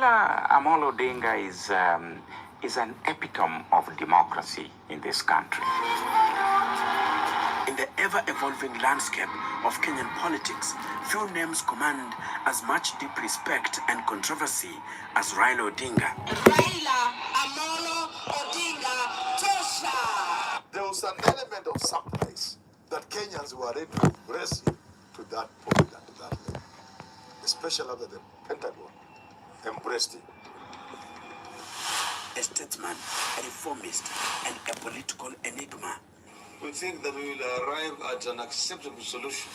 Raila Amolo Odinga is an epitome of democracy in this country. In the ever-evolving landscape of Kenyan politics, few names command as much deep respect and controversy as Raila Odinga. Raila Amolo Odinga Tosha! There was an element of surprise that Kenyans were ready to embrace him to that point and to that level, especially after the Pentagon embraced him. A statesman, a reformist, and a political enigma. We think that we will arrive at an acceptable solution.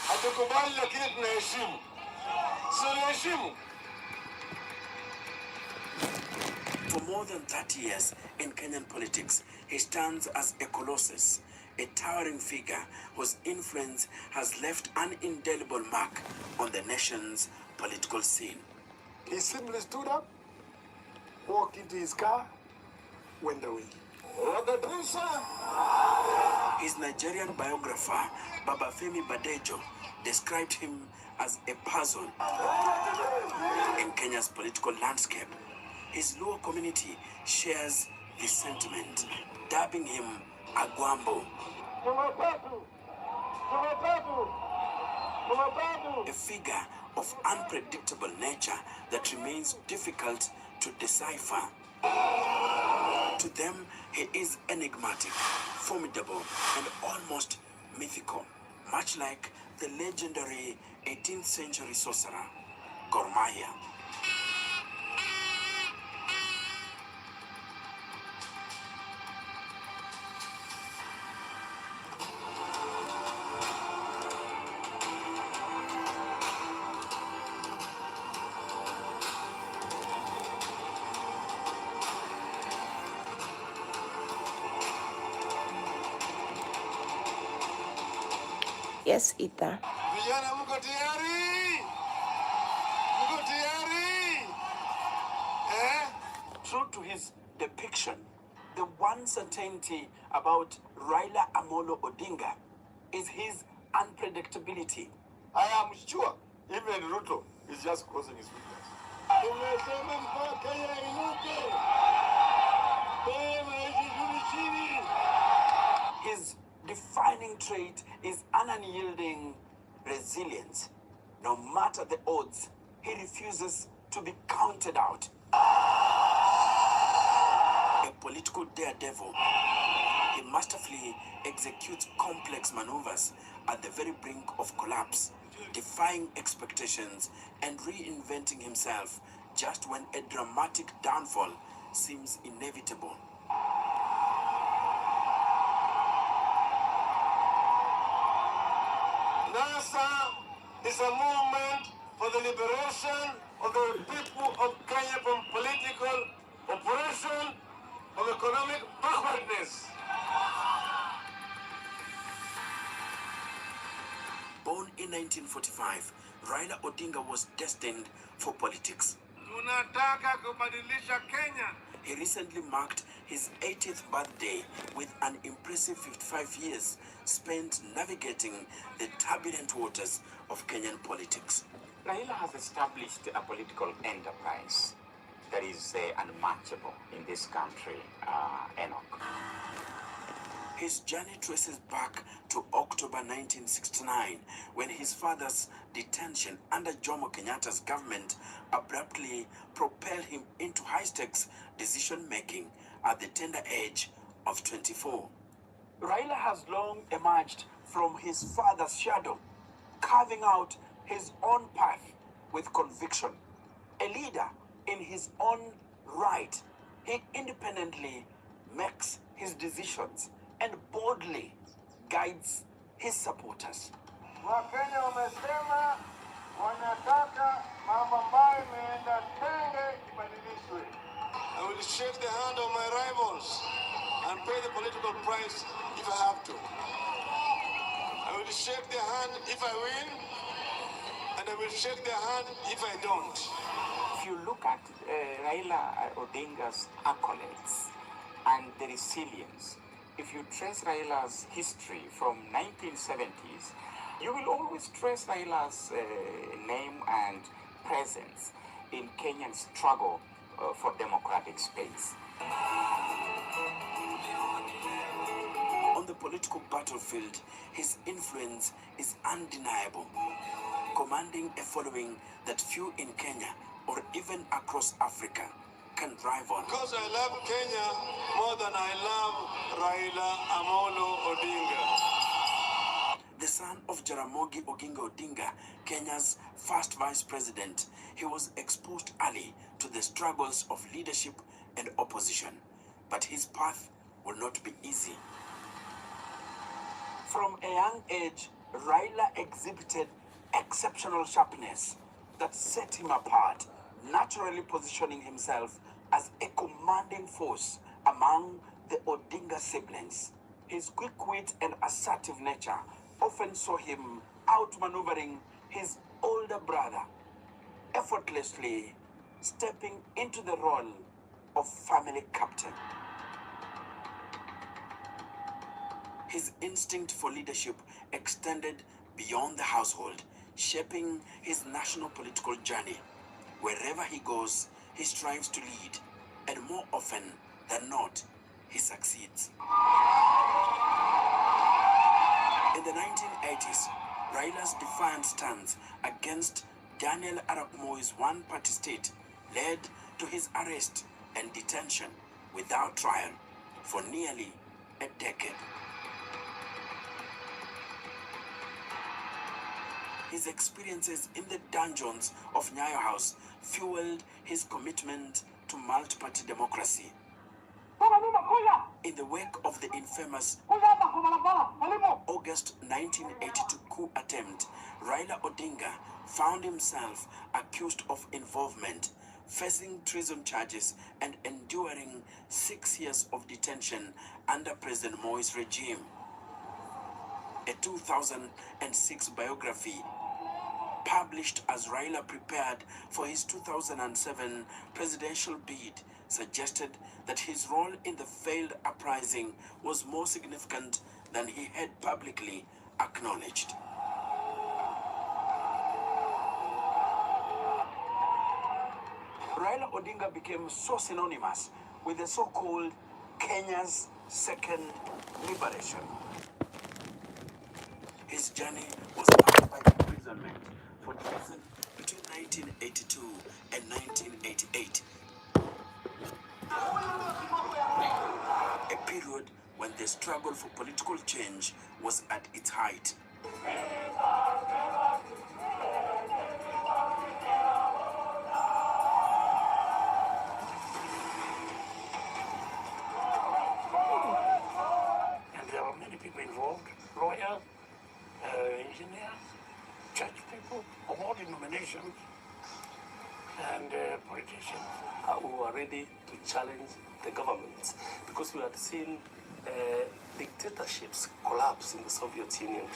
Hatukubali lakini tunaheshimu. Tunaheshimu. For more than 30 years in Kenyan politics, he stands as a colossus, a towering figure whose influence has left an indelible mark on the nation's political scene. He simply stood up, walked into his car, went away. His Nigerian biographer, Babafemi Badejo, described him as a puzzle in Kenya's political landscape. His Luo community shares this sentiment, dubbing him Agwambo, a figure of unpredictable nature that remains difficult to decipher. To them, he is enigmatic, formidable, and almost mythical, much like the legendary 18th century sorcerer, Gor Mahia. Yes, Ita. Vijana mko tayari? Mko tayari? True to his depiction, the one certainty about Raila Amolo Odinga is his unpredictability. I am sure even Ruto is just crossing his fingers. Tumesema mpaka Kenya inuke. His defining trait is an unyielding resilience. No matter the odds, he refuses to be counted out. A political daredevil, he masterfully executes complex maneuvers at the very brink of collapse, defying expectations and reinventing himself just when a dramatic downfall seems inevitable. NASA is a movement for the liberation of the people of Kenya from political oppression, of economic backwardness. Born in 1945, Raila Odinga was destined for politics. Tunataka kubadilisha Kenya. He recently marked his 80th birthday with an impressive 55 years spent navigating the turbulent waters of Kenyan politics. Raila has established a political enterprise that is unmatchable in this country, Enoch. His journey traces back to October 1969, when his father's detention under Jomo Kenyatta's government abruptly propelled him into high-stakes decision-making at the tender age of 24. Raila has long emerged from his father's shadow, carving out his own path with conviction. A leader in his own right, he independently makes his decisions and boldly guides his supporters. Wakenya wamesema wanataka mambo ambayo imeenda tenge ibadilishwe. I will shake the hand of my rivals and pay the political price if I have to. I will shake their hand if I win, and I will shake their hand if I don't. If you look at Raila Odinga's accolades and the resilience, if you trace Raila's history from 1970s, You will always trace Raila's name and presence in Kenyan struggle for democratic space. On the political battlefield, his influence is undeniable, commanding a following that few in Kenya or even across Africa can rival. Because I love Kenya more than I love Raila Amolo Odinga. The son of Jaramogi Oginga Odinga, Kenya's first vice president, he was exposed early to the struggles of leadership and opposition. But his path will not be easy. From a young age, Raila exhibited exceptional sharpness that set him apart, naturally positioning himself as a commanding force among the Odinga siblings. His quick wit and assertive nature often saw him outmaneuvering his older brother, effortlessly stepping into the role of family captain. His instinct for leadership extended beyond the household, shaping his national political journey. Wherever he goes, he strives to lead, and more often than not, he succeeds. In the 1980s, Raila's defiant stance against Daniel Arap Moi's one-party state led to his arrest and detention without trial for nearly a decade. His experiences in the dungeons of Nyayo House fueled his commitment to multi-party democracy. In the wake of the infamous August 1982 coup attempt, Raila Odinga found himself accused of involvement, facing treason charges and enduring 6 years of detention under President Moi's regime. A 2006 biography published as Raila prepared for his 2007 presidential bid suggested that his role in the failed uprising was more significant than he had publicly acknowledged. Raila Odinga became so synonymous with the so-called Kenya's second liberation. His journey was marked by imprisonment for treason between 1982 and 1988. A period when the struggle for political change was at its height. And there were many people involved, lawyers, engineers, church people of all denominations, and politicians who were ready to challenge the government because we had seen dictatorships collapse in the Soviet Union.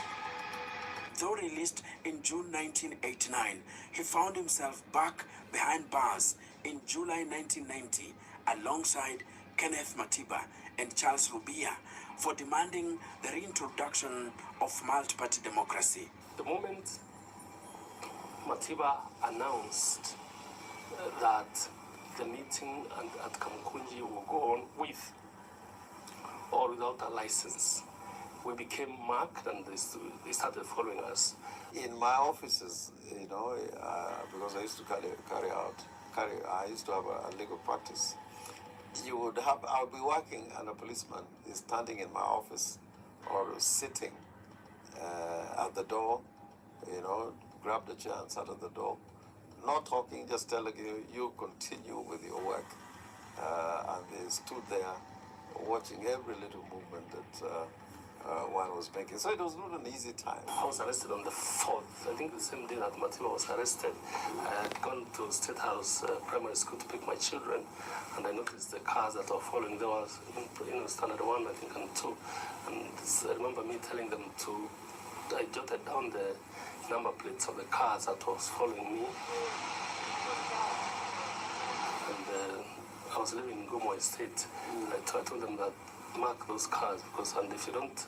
Though released in June 1989, he found himself back behind bars in July 1990 alongside Kenneth Matiba and Charles Rubia for demanding the reintroduction of multi-party democracy. The moment Matiba announced that the meeting at Kamkunji will go on with or without a license, we became marked and they started following us. In my offices, because I used to I used to have a legal practice. I'll be working and a policeman is standing in my office or sitting at the door, grab the chair and sat at the door, not talking, just telling you continue with your work. And they stood there watching every little movement that one was making. So it was not an easy time. I was arrested on the 4th, I think the same day that Matiba was arrested. I had gone to State House Primary School to pick my children, and I noticed the cars that were following. There was, standard 1, I think, and 2. And I remember me telling them I jotted down the number plates of the cars that was following me. And I was living in Gomo Estate. I told them that mark those cars and if you don't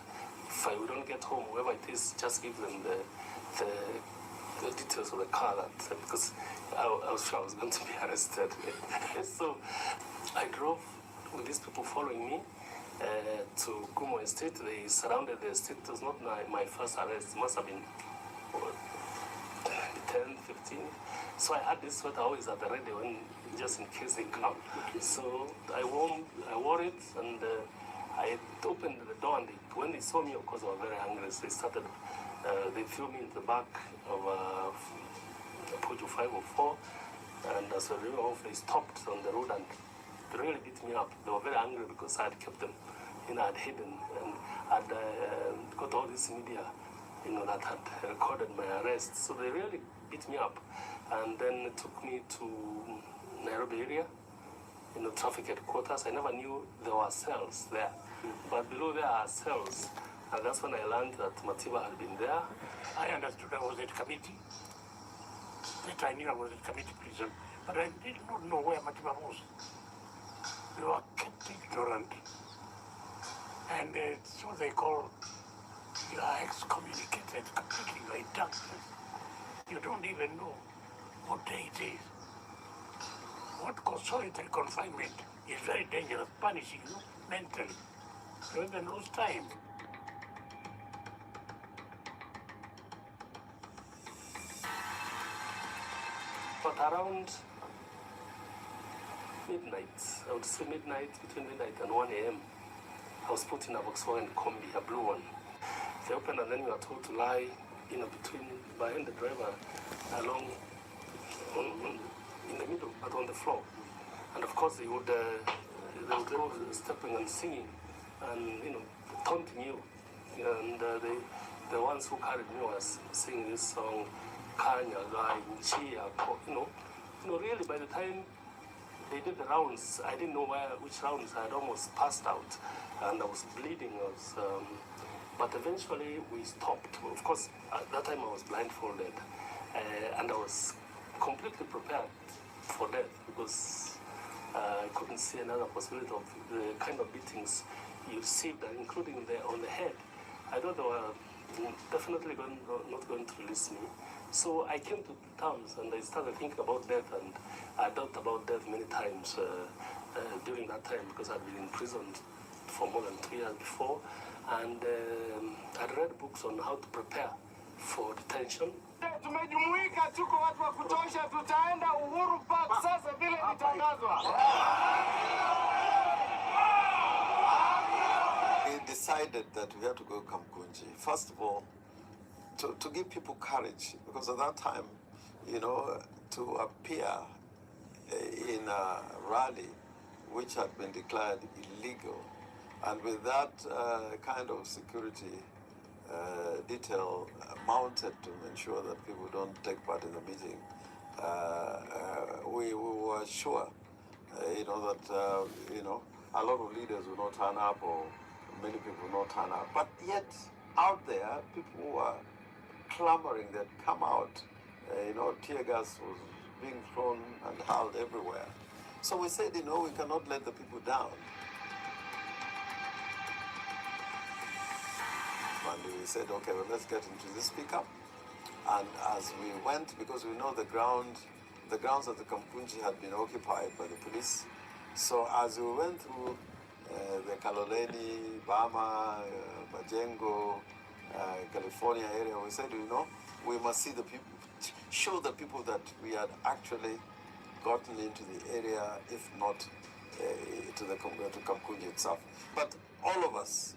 if we don't get home, whoever it is, just give them the details of the car, that because I was sure I was going to be arrested. So I drove with these people following me to Gumo Estate. They surrounded the estate. It was not my first arrest. It must have been 10, 15. So I had this sweater always at the ready when, just in case they come. So I wore it, and I opened the door, and when they saw me, of course, they were very angry. So they started, they threw me in the back of Pujo 504, and as a result, they stopped on the road and they really beat me up. They were very angry because I had kept them, I had hidden, and I'd got all this media, that had recorded my arrest. So they really beat me up, and then took me to Nairobi area, traffic headquarters. I never knew there were cells there, but below there are cells, and that's when I learned that Matiba had been there. I understood I was at committee. That I knew I was at committee prison, but I did not know where Matiba was. They were kept ignorant, and so they call you are excommunicated completely by darkness. You don't even know what day it is. What caused solitary confinement is very dangerous, punishing you mentally. You even lose time. But around midnight, I would say midnight, between midnight and 1 a.m., I was put in a Volkswagen Kombi, a blue one. They opened, and then you are told to lie, behind the driver, along in the middle, but on the floor. And of course, they would go stepping and singing, and taunting you. And the ones who carried me was singing this song, Kanya, Gai, Chia, really by the time they did the rounds, I didn't know which rounds. I had almost passed out, and I was bleeding. But eventually we stopped. Of course, at that time I was blindfolded, and I was completely prepared for death because I couldn't see another possibility of the kind of beatings you received, including on the head. I thought they were definitely not going to release me. So I came to terms, and I started thinking about death, and I thought about death many times during that time because I'd been imprisoned for more than 2 years before, and I'd read books on how to prepare for detention. Tumejumuika, tuko watu wa kutosha, tutaenda Uhuru Park sasa vile litangazwa. We decided that we had to go Kamkunji. First of all, to give people courage, because at that time, to appear in a rally which had been declared illegal, and with that kind of security detail mounted to ensure that people don't take part in the meeting, we were sure, that, a lot of leaders will not turn up, or many people will not turn up. But yet, out there, people were clamoring that come out. Tear gas was being thrown and hurled everywhere. So we said, we cannot let the people down. And we said, okay, well, let's get into this pickup. And as we went, because we know the grounds at the Kampunji had been occupied by the police. So as we went through the Kaloleni, Bama, Majengo, California area, we said, we must see the people, show the people that we had actually gotten into the area, if not to Kamkunji itself. But all of us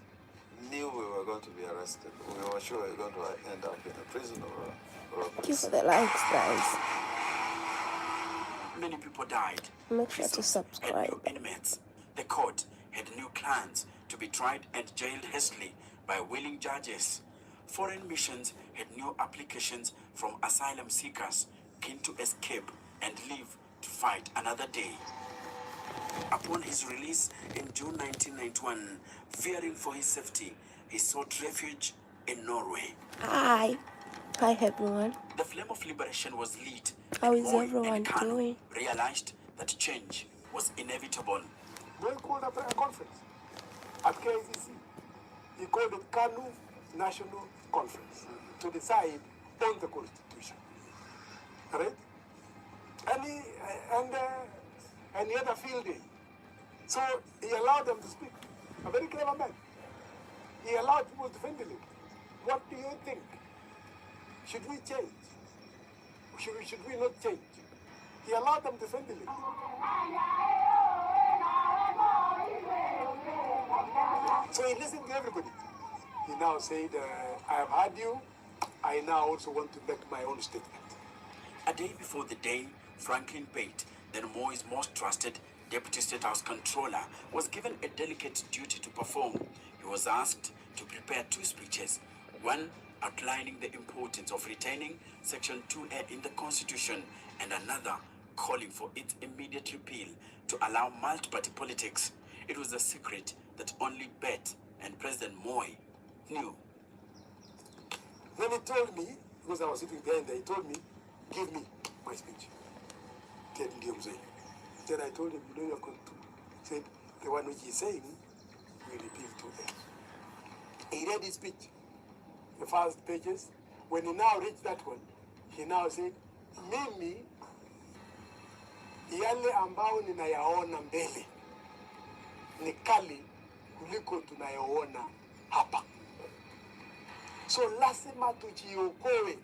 knew we were going to be arrested. We were sure we were going to end up in a prison or a Thank you for the likes, guys. Many people died. Make sure to Prisons subscribe. had new inmates. The court had new clans to be tried and jailed hastily by willing judges. Foreign missions had new applications from asylum seekers keen to escape and live to fight another day. Upon his release in June 1991, fearing for his safety, he sought refuge in Norway. Hi everyone. The flame of liberation was lit. How and is Moi everyone and Kanu doing? realized that change was inevitable. They called up a conference at KICC He called it KANU National Conference to decide on the constitution. Right? And he had a field day. So he allowed them to speak. A very clever man. He allowed people to ventilate. What do you think? Should we change? Should we not change? He allowed them to ventilate. So he listened to everybody. He now said, I have heard you. I now also want to make my own statement. A day before the day, Franklin Pate, then Moi's most trusted Deputy State House Controller, was given a delicate duty to perform. He was asked to prepare 2 speeches, one outlining the importance of retaining Section 2A in the Constitution, and another calling for its immediate repeal to allow multi-party politics. It was a secret that only Bet and President Moi knew. Then he told me, because I was sitting behind there, he told me, give me my speech. Then I told him, you know, you're going to. He said, the one which he's saying, we repeal 2A. He read his speech, the first pages. When he now reached that one, he now said, mimi, yale ambao ninayaona mbele, ni kali kuliko tunayaona hapa. So lazima tujiokoe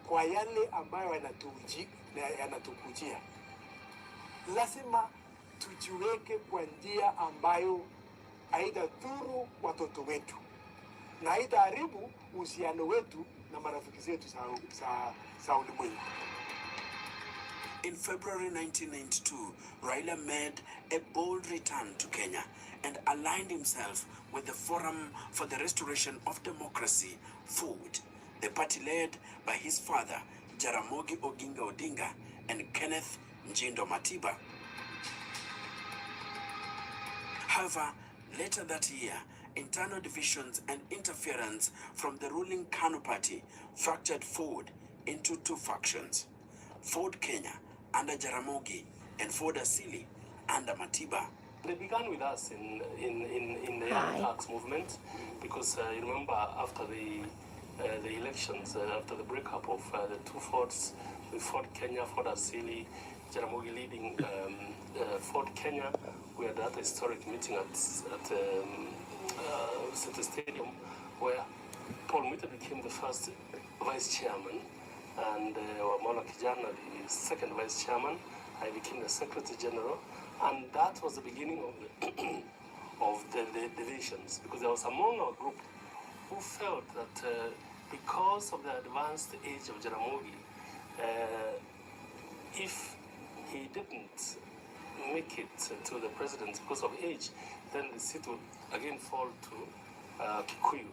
kwa yale ambayo yanatukujia. Lazima tujiweke kwa njia ambayo haitadhuru watoto wetu na haitaharibu uhusiano wetu na marafiki zetu za ulimwengu. In February 1992, Raila made a bold return to Kenya and aligned himself with the Forum for the Restoration of Democracy, FORD, the party led by his father, Jaramogi Oginga Odinga, and Kenneth Njindo Matiba. However, later that year, internal divisions and interference from the ruling KANU party fractured FORD into 2 factions. FORD Kenya under Jaramogi and FORD Asili under Matiba. They began with us in the Young Turks movement because you remember after the elections, after the breakup of the 2 forts, with FORD Kenya, FORD Asili, Jaramogi leading FORD Kenya, we had that historic meeting at City Stadium where Paul Mwite became the first vice chairman and Wamala Kijana the second vice chairman. I became the secretary general, and that was the beginning of the divisions, because there was among our group who felt that because of the advanced age of Jaramogi, if he didn't make it to the presidency because of age, then the seat would again fall to Kikuyu,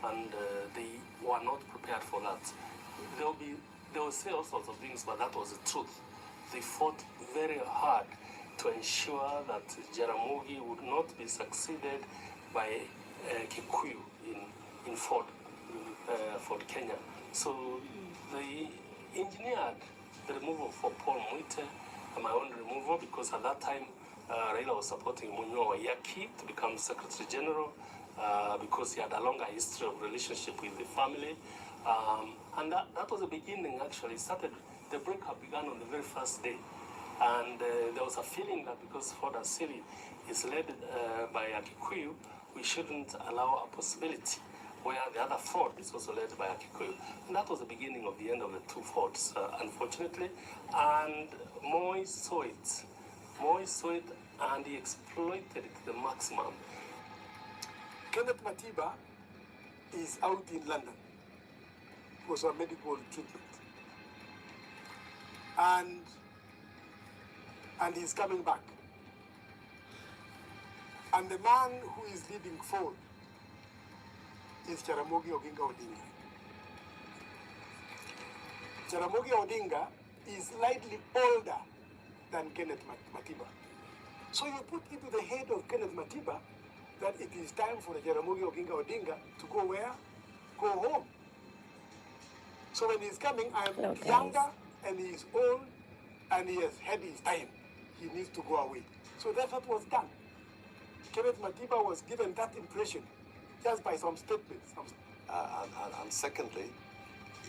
and they were not prepared for that. They will say all sorts of things, but that was the truth. They fought very hard to ensure that Jaramogi would not be succeeded by Kikuyu in FORD Kenya. So they engineered the removal for Paul Mwite and my own removal, because at that time Raila was supporting Munyo Wayaki to become Secretary General because he had a longer history of relationship with the family. And that was the beginning, actually. The breakup began on the very first day. And there was a feeling that because FORD Asili is led by a Kikuyu, we shouldn't allow a possibility where the other FORD is also led by a Kikuyu. And that was the beginning of the end of the 2 forts, unfortunately. And Moi saw it. Moi saw it, and he exploited it to the maximum. Kenneth Matiba is out in London for some medical treatment. And he's coming back. And the man who is leading FORD is Jaramogi Oginga Odinga. Jaramogi Odinga is slightly older than Kenneth Matiba. So you put into the head of Kenneth Matiba that it is time for Jaramogi Oginga Odinga to go where? Go home. So when he's coming, I'm younger and he's old and he has had his time. He needs to go away. So that's what was done. Kenneth Matiba was given that impression just by some statements. And secondly,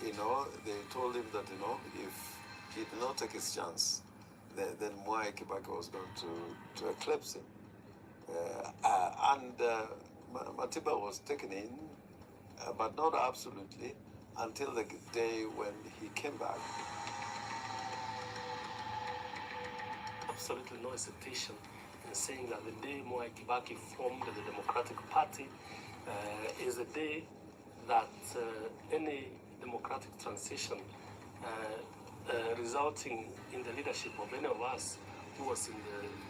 they told him that, if he did not take his chance, then Mwai Kibaki was going to eclipse him. Matiba was taken in, but not absolutely, until the day when he came back. Absolutely no hesitation in saying that the day Mwai Kibaki formed the Democratic Party is the day that any democratic transition resulting in the leadership of any of us who was in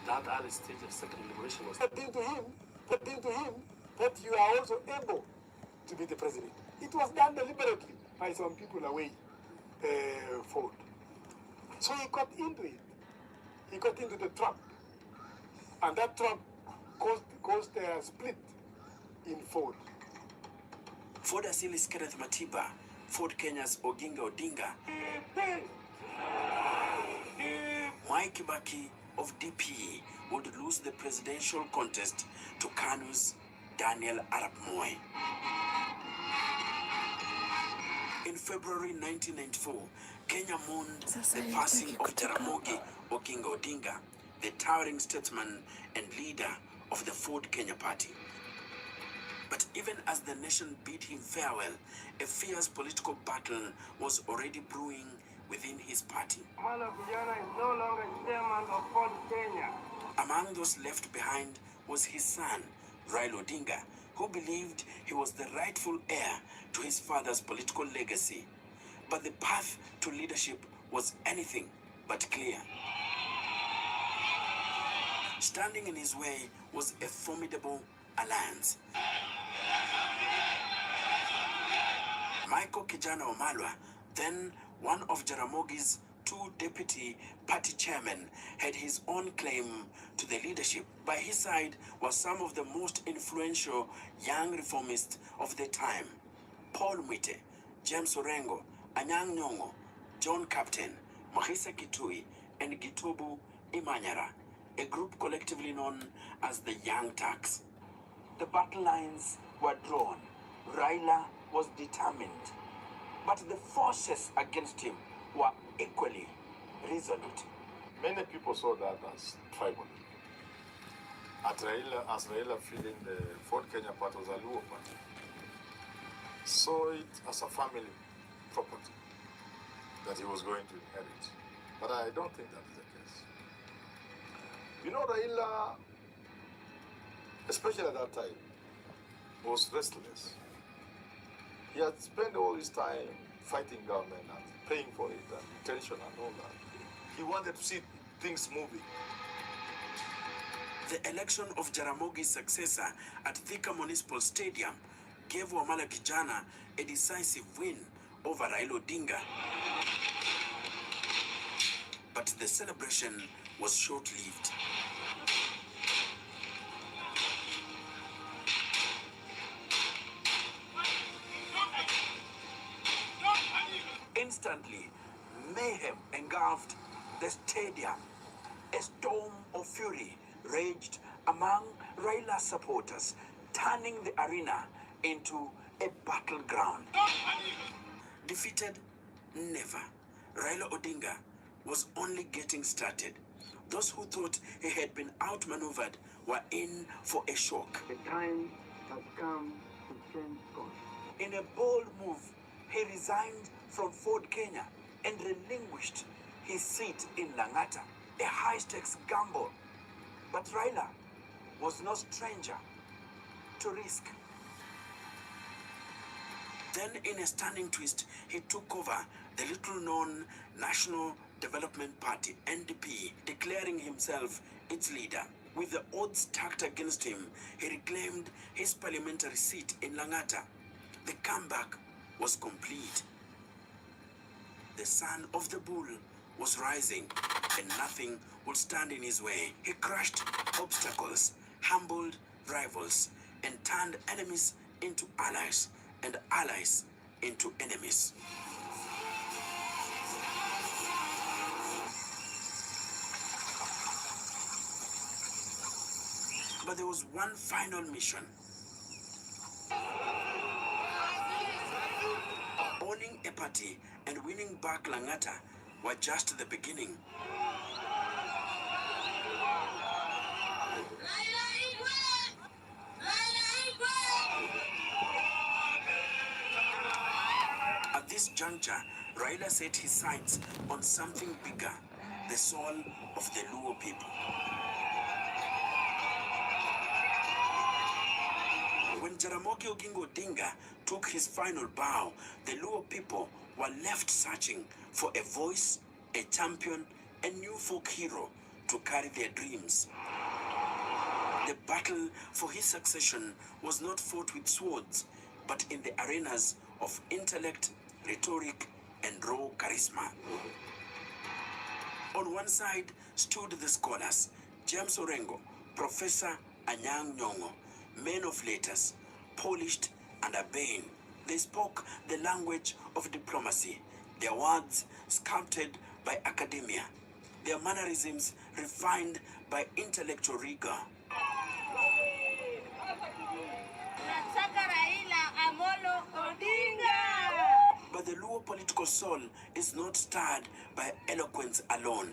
that early stage of second liberation was put into him that you are also able to be the president. It was done deliberately by some people away Ford. So he got into it. He got into the trap. And that trap caused a split in Ford. Ford Asilis Kenneth Matiba, Ford Kenya's Oginga Odinga, Mwai Kibaki of DP would lose the presidential contest to KANU's Daniel Arap Moi. In February 1994, Kenya mourned the passing of Jaramogi Oginga Odinga, the towering statesman and leader of the Ford Kenya Party. But even as the nation bid him farewell, a fierce political battle was already brewing within his party. Mwana Vijana is no longer chairman of Ford Kenya. Among those left behind was his son, Raila Odinga, who believed he was the rightful heir to his father's political legacy. But the path to leadership was anything but clear. Standing in his way was a formidable alliance. Michael Kijana Wamalwa, then one of Jaramogi's two deputy party chairmen, had his own claim to the leadership. By his side were some of the most influential young reformists of the time: Paul Mwite, James Orengo, Anyang' Nyong'o, John Captain, Mahisa Kitui, and Gitubu Imanyara, a group collectively known as the Young Turks. The battle lines were drawn. Raila was determined, but the forces against him were equally resolute. Many people saw that as tribal. As Raila feeling the Ford Kenya part was a Luo party, saw it as a family property that he was going to inherit. But I don't think that is the case. Raila, especially at that time, was restless. He had spent all his time fighting government and paying for it and detention and all that. He wanted to see things moving. The election of Jaramogi's successor at Thika Municipal Stadium gave Wamala Kijana a decisive win over Raila Odinga. But the celebration was short-lived. Instantly, mayhem engulfed the stadium. A storm of fury raged among Raila supporters, turning the arena into a battleground. Defeated? Never. Raila Odinga was only getting started. Those who thought he had been outmaneuvered were in for a shock. The time has come to change course. In a bold move, he resigned from Ford Kenya and relinquished his seat in Lang'ata, a high-stakes gamble. But Raila was no stranger to risk. Then, in a stunning twist, he took over the little-known National Development Party, NDP, declaring himself its leader. With the odds stacked against him, he reclaimed his parliamentary seat in Lang'ata. The comeback was complete. The son of the bull was rising, and nothing would stand in his way. He crushed obstacles, humbled rivals, and turned enemies into allies, and allies into enemies. But there was one final mission. Party and winning back Langata were just the beginning. At this juncture, Raila set his sights on something bigger, the soul of the Luo people. When Jaramogi Oginga Odinga took his final bow, the Luo people were left searching for a voice, a champion, a new folk hero to carry their dreams. The battle for his succession was not fought with swords, but in the arenas of intellect, rhetoric, and raw charisma. On one side stood the scholars, James Orengo, Professor Anyang' Nyong'o, men of letters, polished and urbane. They spoke the language of diplomacy, their words sculpted by academia, their mannerisms refined by intellectual rigor. But the Luo political soul is not stirred by eloquence alone.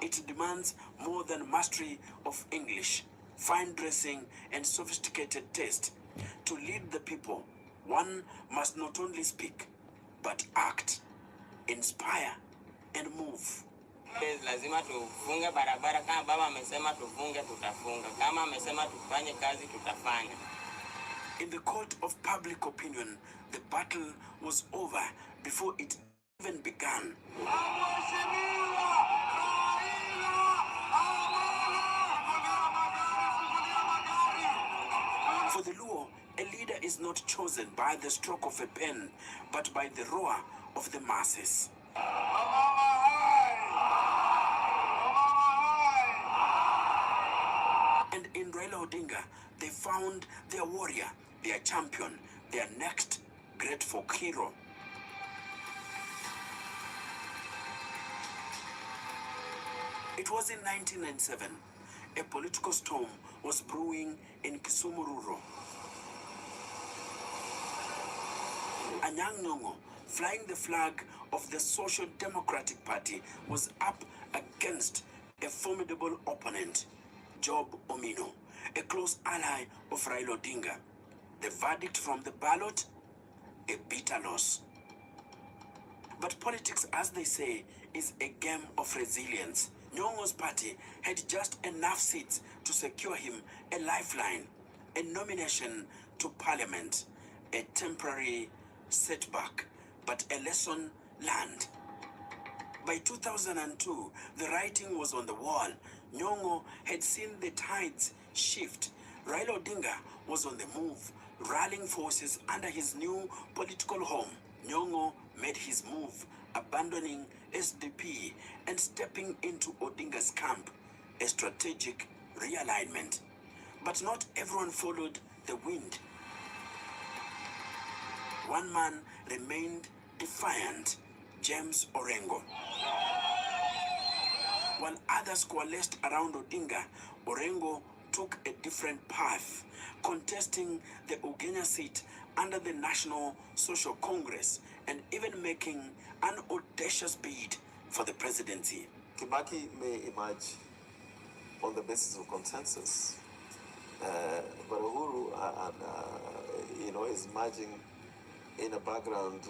It demands more than mastery of English, fine dressing, and sophisticated taste. To lead the people, one must not only speak, but act, inspire, and move. Lazima tufunge barabara. Kama baba amesema tufunge, tutafunga. Kama amesema tufanye kazi, tutafanya. In the court of public opinion, the battle was over before it even began. For the Luo, a leader is not chosen by the stroke of a pen, but by the roar of the masses. And in Raila Odinga, they found their warrior, their champion, their next great folk hero. It was in 1997. A political storm was brewing in Kisumu Rural. Anyang' Nyong'o, flying the flag of the Social Democratic Party, was up against a formidable opponent, Job Omino, a close ally of Raila Odinga. The verdict from the ballot? A bitter loss. But politics, as they say, is a game of resilience. Nyong'o's party had just enough seats to secure him a lifeline, a nomination to parliament, a temporary setback, but a lesson learned. By 2002, the writing was on the wall. Nyong'o had seen the tides shift. Raila Odinga was on the move, rallying forces under his new political home. Nyong'o made his move, abandoning SDP and stepping into Odinga's camp, a strategic realignment. But not everyone followed the wind. One man remained defiant, James Orengo. While others coalesced around Odinga, Orengo took a different path, contesting the Ugenya seat under the National Social Congress and even making an audacious bid for the presidency. Kibaki may emerge on the basis of consensus, but Uhuru is emerging in a background,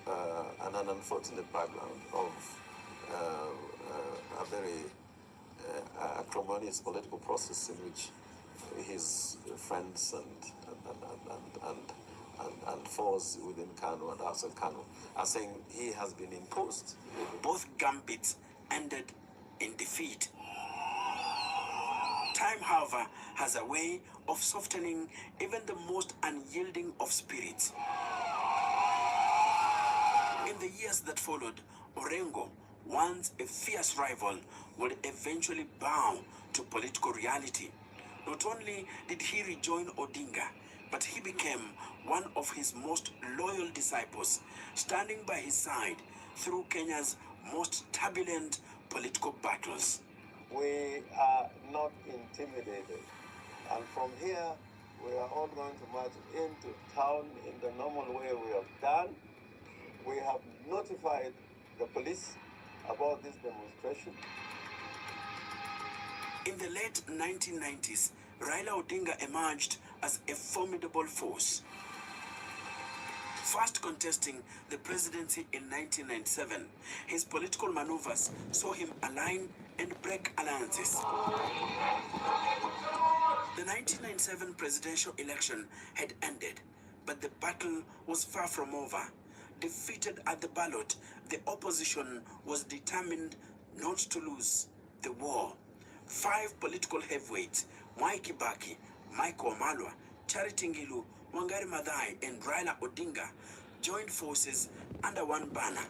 and an unfortunate background of a very acrimonious political process in which his friends and foes within Kanu and outside Kanu are saying he has been imposed. Both gambits ended in defeat. Time, however, has a way of softening even the most unyielding of spirits. In the years that followed, Orengo, once a fierce rival, would eventually bow to political reality. Not only did he rejoin Odinga, but he became one of his most loyal disciples, standing by his side through Kenya's most turbulent political battles. We are not intimidated. And from here, we are all going to march into town in the normal way we have done. We have notified the police about this demonstration. In the late 1990s, Raila Odinga emerged as a formidable force. First contesting the presidency in 1997, his political maneuvers saw him align and break alliances. The 1997 presidential election had ended, but the battle was far from over. Defeated at the ballot, the opposition was determined not to lose the war. 5 political heavyweights, Mwai Kibaki, Michael Wamalwa, Charity Ngilu, Wangari Maathai, and Raila Odinga joined forces under one banner,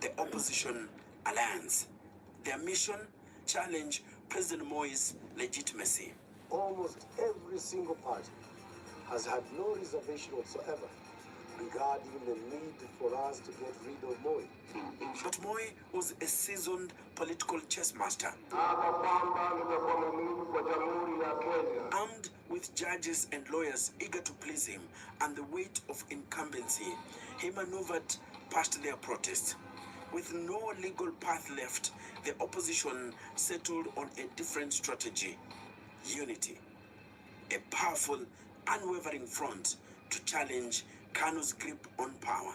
the Opposition Alliance. Their mission: challenge President Moi's legitimacy. Almost every single party has had no reservation whatsoever regarding the need for us to get rid of Moi. But Moi was a seasoned political chess master. Armed with judges and lawyers eager to please him and the weight of incumbency, he maneuvered past their protests. With no legal path left, the opposition settled on a different strategy: unity. A powerful, unwavering front to challenge KANU's grip on power.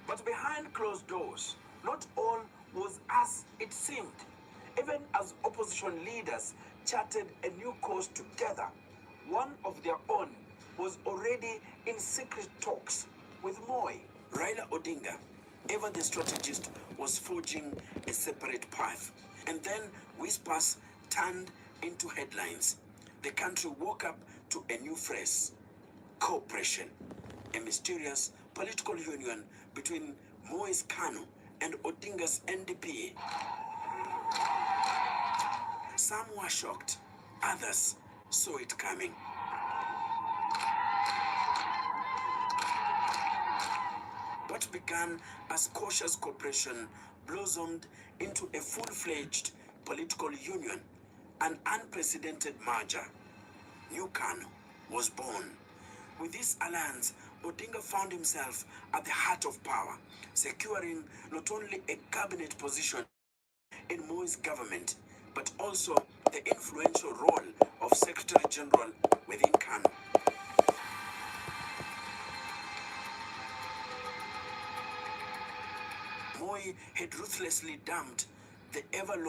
But behind closed doors, not all was as it seemed. Even as opposition leaders charted a new course together, one of their own was already in secret talks with Moi. Raila Odinga, ever the strategist, was forging a separate path. And then whispers turned into headlines. The country woke up to a new phrase: cooperation. A mysterious political union between Moi's KANU and Odinga's NDP. Some were shocked, others saw it coming. What began as cautious cooperation blossomed into a full-fledged political union, an unprecedented merger. New KANU was born. With this alliance, Odinga found himself at the heart of power, securing not only a cabinet position in Moi's government, but also the influential role of Secretary General within KANU. Moi had ruthlessly dumped the ever